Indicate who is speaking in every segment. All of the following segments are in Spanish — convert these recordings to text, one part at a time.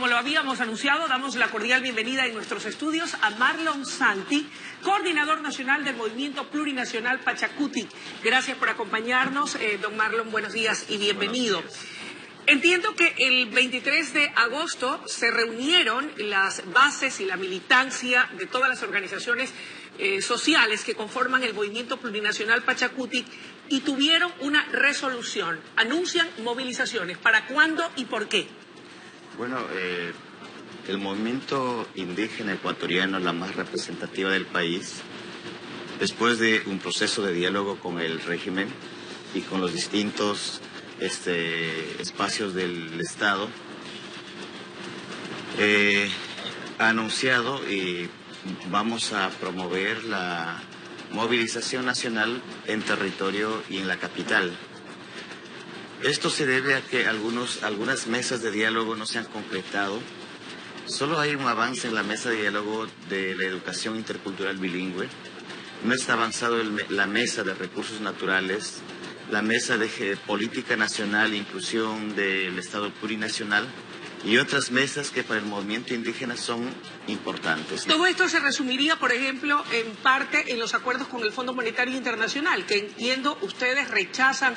Speaker 1: como lo habíamos anunciado, damos la cordial bienvenida en nuestros estudios a Marlon Santi, coordinador nacional del Movimiento Plurinacional Pachacuti. Gracias por acompañarnos, don Marlon, buenos días y bienvenido. Entiendo que el 23 de agosto se reunieron las bases y la militancia de todas las organizaciones sociales que conforman el Movimiento Plurinacional Pachacuti y tuvieron una resolución. Anuncian movilizaciones. ¿Para cuándo y por qué?
Speaker 2: Bueno, el movimiento indígena ecuatoriano, la más representativa del país, después de un proceso de diálogo con el régimen y con los distintos espacios del Estado, ha anunciado y vamos a promover la movilización nacional en territorio y en la capital. Esto se debe a que algunas mesas de diálogo no se han concretado. Solo hay un avance en la mesa de diálogo de la educación intercultural bilingüe. No está avanzado la mesa de recursos naturales, la mesa de política nacional e inclusión del Estado plurinacional y otras mesas que para el movimiento indígena son importantes.
Speaker 1: Todo esto se resumiría, por ejemplo, en parte en los acuerdos con el Fondo Monetario Internacional, que entiendo ustedes rechazan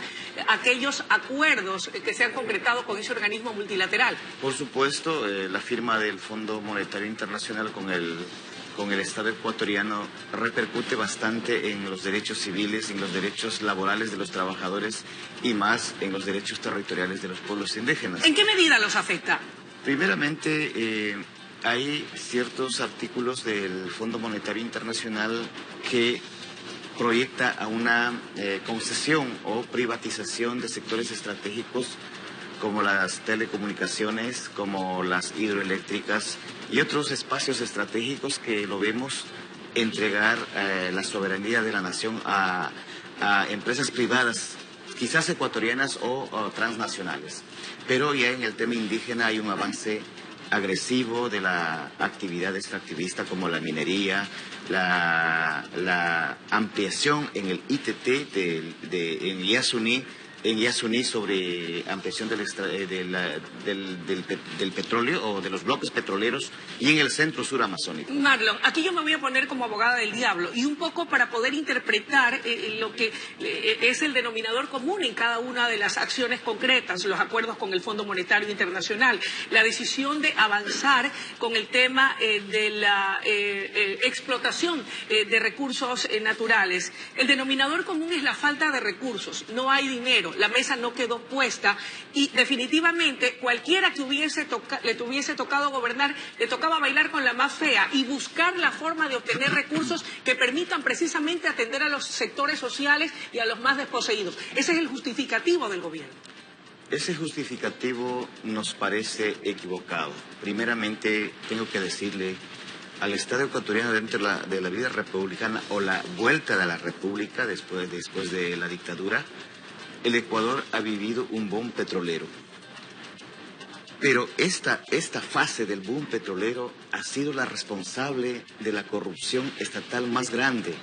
Speaker 1: aquellos acuerdos que se han concretado con ese organismo multilateral.
Speaker 2: Por supuesto, la firma del Fondo Monetario Internacional con el Estado ecuatoriano repercute bastante en los derechos civiles, en los derechos laborales de los trabajadores y más en los derechos territoriales de los pueblos indígenas.
Speaker 1: ¿En qué medida los afecta?
Speaker 2: Primeramente, hay ciertos artículos del Fondo Monetario Internacional que proyecta a una concesión o privatización de sectores estratégicos como las telecomunicaciones, como las hidroeléctricas y otros espacios estratégicos que lo vemos entregar la soberanía de la nación a empresas privadas, quizás ecuatorianas o transnacionales. Pero ya en el tema indígena hay un avance agresivo de la actividad extractivista como la minería, la ampliación en el ITT en Yasuní sobre ampliación del petróleo o de los bloques petroleros y en el centro sur amazónico.
Speaker 1: Marlon, aquí yo me voy a poner como abogada del diablo y un poco para poder interpretar lo que es el denominador común en cada una de las acciones concretas, los acuerdos con el Fondo Monetario Internacional, la decisión de avanzar con el tema de la explotación de recursos naturales. El denominador común es la falta de recursos, no hay dinero. La mesa no quedó puesta y definitivamente cualquiera que le tuviese tocado gobernar, le tocaba bailar con la más fea y buscar la forma de obtener recursos que permitan precisamente atender a los sectores sociales y a los más desposeídos. Ese es el justificativo del gobierno.
Speaker 2: Ese justificativo nos parece equivocado. Primeramente, tengo que decirle al Estado ecuatoriano dentro de la vida republicana o la vuelta de la república después de la dictadura, el Ecuador ha vivido un boom petrolero. Pero esta fase del boom petrolero ha sido la responsable de la corrupción estatal más grande.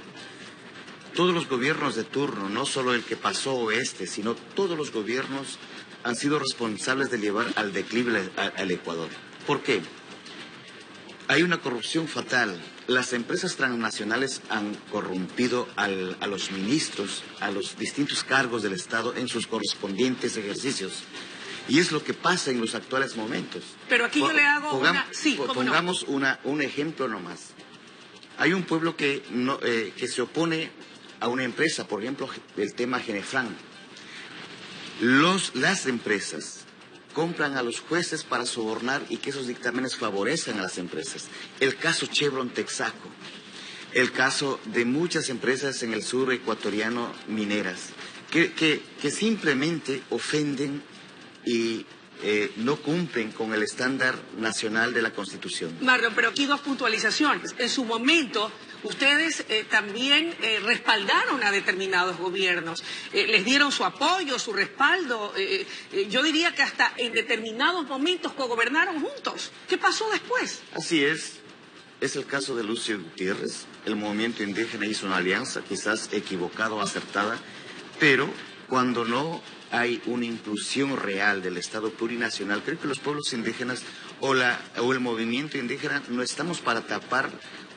Speaker 2: Todos los gobiernos de turno, no solo el que pasó sino todos los gobiernos han sido responsables de llevar al declive al Ecuador. ¿Por qué? Hay una corrupción fatal. Las empresas transnacionales han corrompido a los ministros, a los distintos cargos del Estado en sus correspondientes ejercicios. Y es lo que pasa en los actuales momentos.
Speaker 1: Pero aquí yo le hago
Speaker 2: pongamos un ejemplo nomás. Hay un pueblo que se opone a una empresa, por ejemplo, el tema Genefran. Las empresas compran a los jueces para sobornar y que esos dictámenes favorezcan a las empresas. El caso Chevron Texaco, el caso de muchas empresas en el sur ecuatoriano mineras, que simplemente ofenden y no cumplen con el estándar nacional de la Constitución.
Speaker 1: Marlon, pero aquí dos puntualizaciones. En su momento, ustedes también respaldaron a determinados gobiernos, les dieron su apoyo, su respaldo. Yo diría que hasta en determinados momentos cogobernaron juntos. ¿Qué pasó después?
Speaker 2: Así es el caso de Lucio Gutiérrez. El movimiento indígena hizo una alianza, quizás equivocada o acertada, pero cuando no hay una inclusión real del Estado plurinacional, creo que los pueblos indígenas o el movimiento indígena no estamos para tapar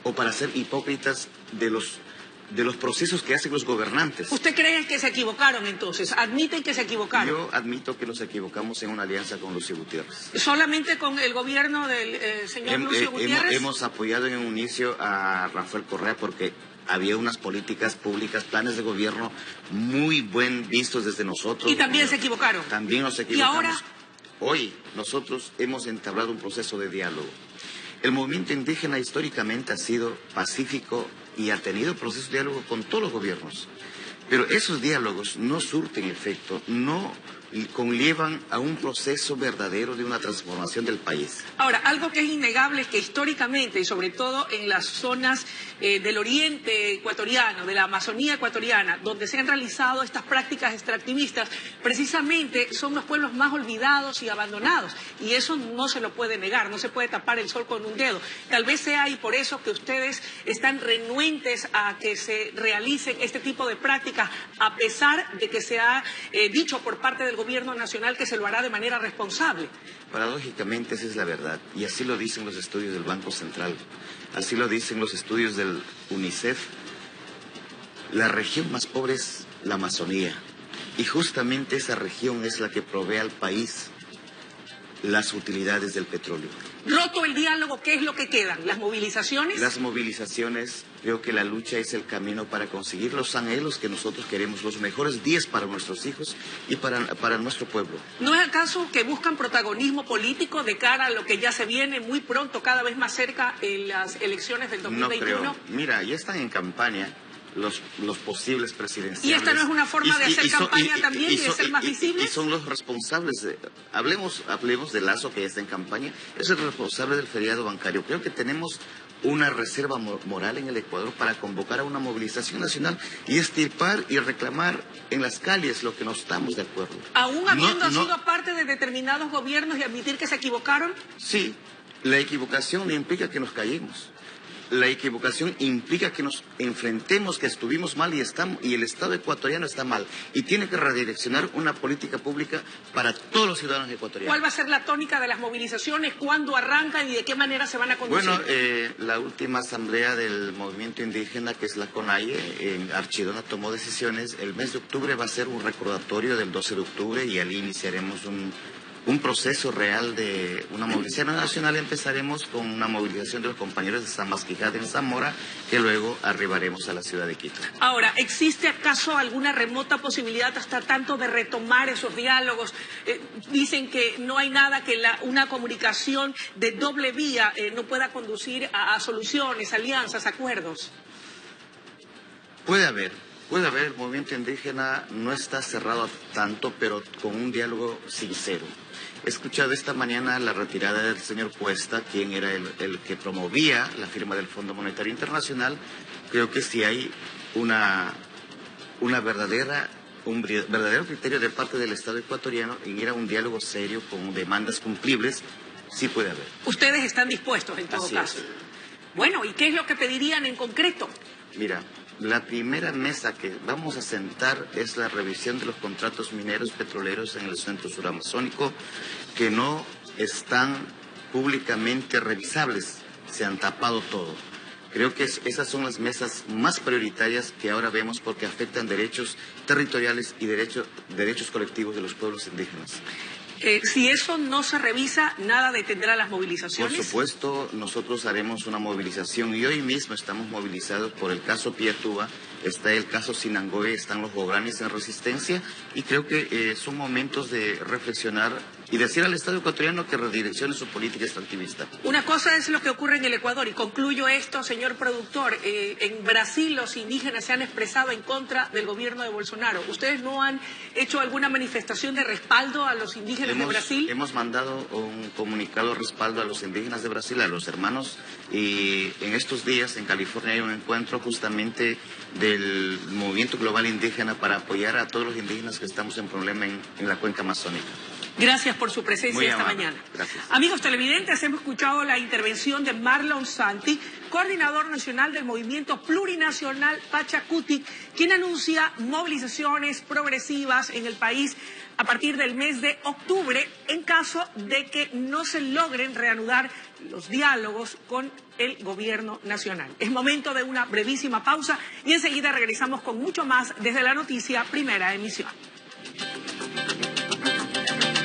Speaker 2: o para ser hipócritas de los procesos que hacen los gobernantes.
Speaker 1: ¿Usted cree que se equivocaron entonces? ¿Admiten que se equivocaron?
Speaker 2: Yo admito que nos equivocamos en una alianza con Lucio Gutiérrez.
Speaker 1: ¿Solamente con el gobierno del señor Lucio Gutiérrez?
Speaker 2: Hemos apoyado en un inicio a Rafael Correa porque había unas políticas públicas, planes de gobierno muy buen vistos desde nosotros.
Speaker 1: ¿Y también se equivocaron?
Speaker 2: También nos equivocamos.
Speaker 1: ¿Y ahora?
Speaker 2: Hoy nosotros hemos entablado un proceso de diálogo. El movimiento indígena históricamente ha sido pacífico y ha tenido procesos de diálogo con todos los gobiernos. Pero esos diálogos no surten efecto, no conllevan a un proceso verdadero de una transformación del país.
Speaker 1: Ahora, algo que es innegable es que históricamente, y sobre todo en las zonas del oriente ecuatoriano, de la Amazonía ecuatoriana, donde se han realizado estas prácticas extractivistas, precisamente son los pueblos más olvidados y abandonados. Y eso no se lo puede negar, no se puede tapar el sol con un dedo. Tal vez sea y por eso que ustedes están renuentes a que se realicen este tipo de prácticas, a pesar de que se ha dicho por parte del gobierno nacional que se lo hará de manera responsable.
Speaker 2: Paradójicamente esa es la verdad, y así lo dicen los estudios del Banco Central, así lo dicen los estudios del UNICEF. La región más pobre es la Amazonía, y justamente esa región es la que provee al país las utilidades del petróleo.
Speaker 1: Roto el diálogo, ¿qué es lo que quedan? ¿Las movilizaciones?
Speaker 2: Las movilizaciones, creo que la lucha es el camino para conseguir los anhelos que nosotros queremos, los mejores días para nuestros hijos y para nuestro pueblo.
Speaker 1: ¿No es acaso que buscan protagonismo político de cara a lo que ya se viene muy pronto, cada vez más cerca en las elecciones del 2021?
Speaker 2: No creo. Mira, ya están en campña los posibles presidenciales.
Speaker 1: ¿Y esta no es una forma de hacer campaña también y de ser más visibles?
Speaker 2: Y son los responsables, hablemos de Lazo, que ya está en campaña, es el responsable del feriado bancario. Creo que tenemos una reserva moral en el Ecuador para convocar a una movilización nacional y extirpar y reclamar en las calles lo que no estamos de acuerdo.
Speaker 1: ¿Aún habiendo sido parte de determinados gobiernos y admitir que se equivocaron?
Speaker 2: Sí, la equivocación no implica que nos callemos. La equivocación implica que nos enfrentemos, que estuvimos mal y el Estado ecuatoriano está mal. Y tiene que redireccionar una política pública para todos los ciudadanos ecuatorianos.
Speaker 1: ¿Cuál va a ser la tónica de las movilizaciones? ¿Cuándo arrancan y de qué manera se van a conducir?
Speaker 2: Bueno, la última asamblea del movimiento indígena, que es la CONAIE, en Archidona tomó decisiones. El mes de octubre va a ser un recordatorio del 12 de octubre y allí iniciaremos un proceso real de una movilización nacional. Empezaremos con una movilización de los compañeros de Samasquijat en Zamora, que luego arribaremos a la ciudad de Quito.
Speaker 1: Ahora, ¿existe acaso alguna remota posibilidad hasta tanto de retomar esos diálogos? Dicen que no hay nada que una comunicación de doble vía no pueda conducir a soluciones, alianzas, acuerdos.
Speaker 2: Puede haber, el movimiento indígena no está cerrado a tanto, pero con un diálogo sincero. He escuchado esta mañana la retirada del señor Cuesta, quien era el que promovía la firma del Fondo Monetario Internacional. Creo que si hay un verdadero criterio de parte del Estado ecuatoriano en ir a un diálogo serio con demandas cumplibles, sí puede haber.
Speaker 1: ¿Ustedes están dispuestos en todo caso? Bueno, ¿y qué es lo que pedirían en concreto?
Speaker 2: Mira, la primera mesa que vamos a sentar es la revisión de los contratos mineros petroleros en el centro suramazónico que no están públicamente revisables, se han tapado todo. Creo que esas son las mesas más prioritarias que ahora vemos porque afectan derechos territoriales y derechos colectivos de los pueblos indígenas.
Speaker 1: Si eso no se revisa, ¿nada detendrá las movilizaciones?
Speaker 2: Por supuesto, nosotros haremos una movilización y hoy mismo estamos movilizados por el caso Piatúa, está el caso Sinangoe, están los Bogranes en resistencia y creo que son momentos de reflexionar y decir al Estado ecuatoriano que redireccione su política extractivista.
Speaker 1: Una cosa es lo que ocurre en el Ecuador y concluyo esto, señor productor. En Brasil los indígenas se han expresado en contra del gobierno de Bolsonaro. ¿Ustedes no han hecho alguna manifestación de respaldo a los indígenas de Brasil?
Speaker 2: Hemos mandado un comunicado de respaldo a los indígenas de Brasil, a los hermanos, y en estos días en California hay un encuentro justamente del movimiento global indígena para apoyar a todos los indígenas que estamos en problema en la cuenca amazónica.
Speaker 1: Gracias por su presencia
Speaker 2: Muy
Speaker 1: esta
Speaker 2: amable.
Speaker 1: mañana.
Speaker 2: Gracias.
Speaker 1: Amigos televidentes, hemos escuchado la intervención de Marlon Santi, coordinador nacional del movimiento plurinacional Pachacutic, quien anuncia movilizaciones progresivas en el país a partir del mes de octubre en caso de que no se logren reanudar los diálogos con el gobierno nacional. Es momento de una brevísima pausa y enseguida regresamos con mucho más desde la noticia Primera Emisión.